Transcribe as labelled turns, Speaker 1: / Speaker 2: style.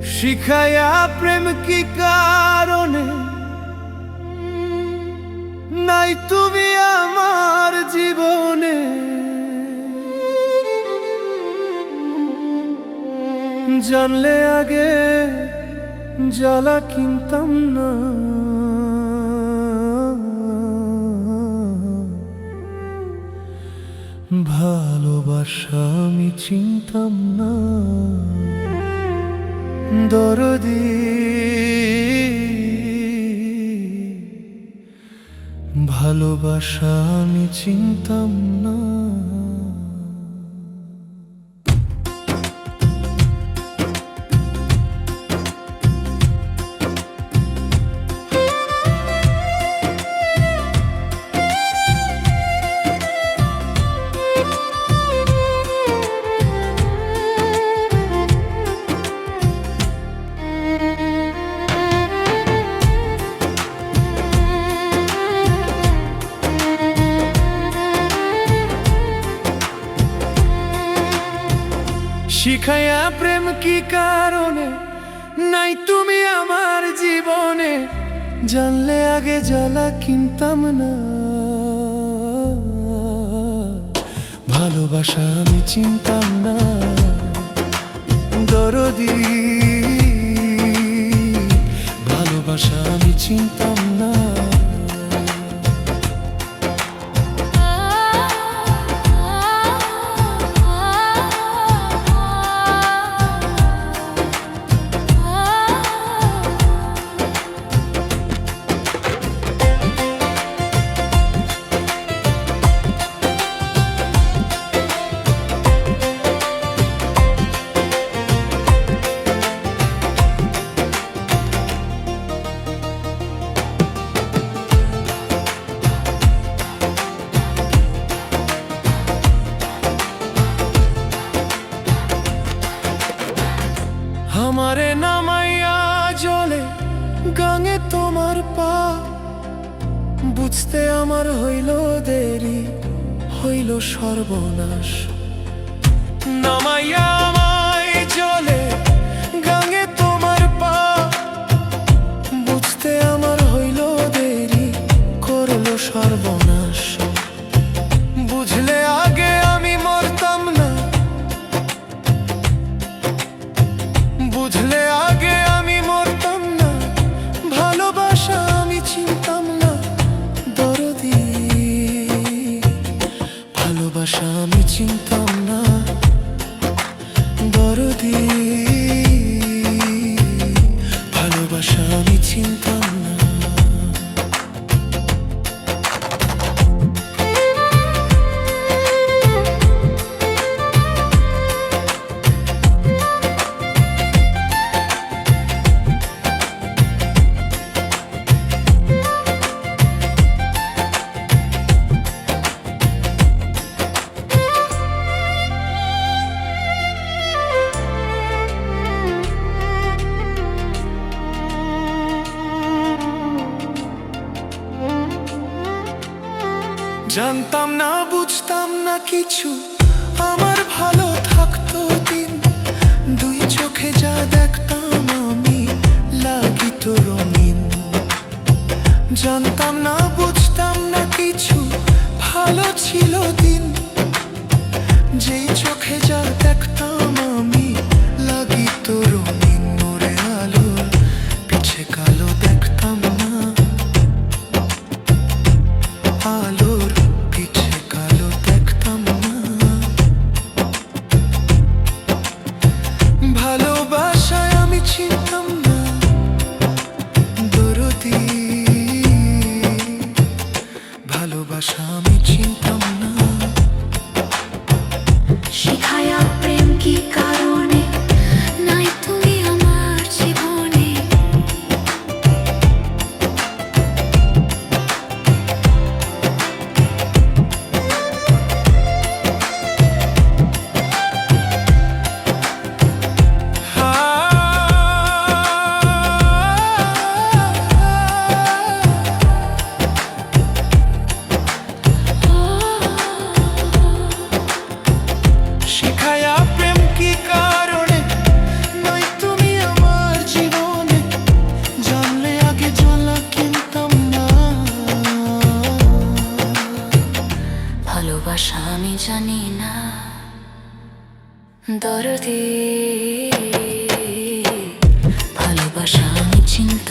Speaker 1: শিখায়া প্রেম কি কারণে নাই তুমি আমার জীবনে। জানলে আগে জ্বালা কিনতাম না, ভালোবাসা আমি চিনতাম না। দরদি ভালোবাসা আমি চিনতাম না। শিখায়া প্রেম কি কারণে নাই তুমি আমার জীবনে। জানলে আগে জ্বালা কিনতাম না, ভালোবাসা আমি চিনতাম না। দরদি ভালোবাসা আমি চিনতাম না। আমারে নামাইয়া জলে গাঙে তোমার পা, বুঝতে আমার হইল দেরি, হইল সর্বনাশ। নামাইয়া আমায় জলে গাঙে তোমার পা, বুঝতে আমার হইল দেরি, করলো সর্বনাশ। বুঝলে আগে আমি মরতাম না, বুঝলে আগে আমি মরতাম না। ভালোবাসা আমি চিনতাম না। দরদি ভালোবাসা আমি চিনতাম না। দরদি ভালোবাসা আমি চিনতাম না। জানতাম না বুঝতাম না কিছু, আমার ভালো থাকতো দিন। দুই চোখে যা দেখতাম আমি লাগিত রঙিন। জানতাম না বুঝতাম না কিছু, ভালো ছিল দিন। যেই চোখে যা দেখতাম আমি লাগিত রঙিন। মোরে আলো পিছে কালো দেখতাম না, আলোর পিছে কালো দেখতাম না। ভালোবাসায় আমি চিনতাম না। দরদি
Speaker 2: ভালোবাসা আমি জানি না দরদি, ভালোবাসা আমি চিনতাম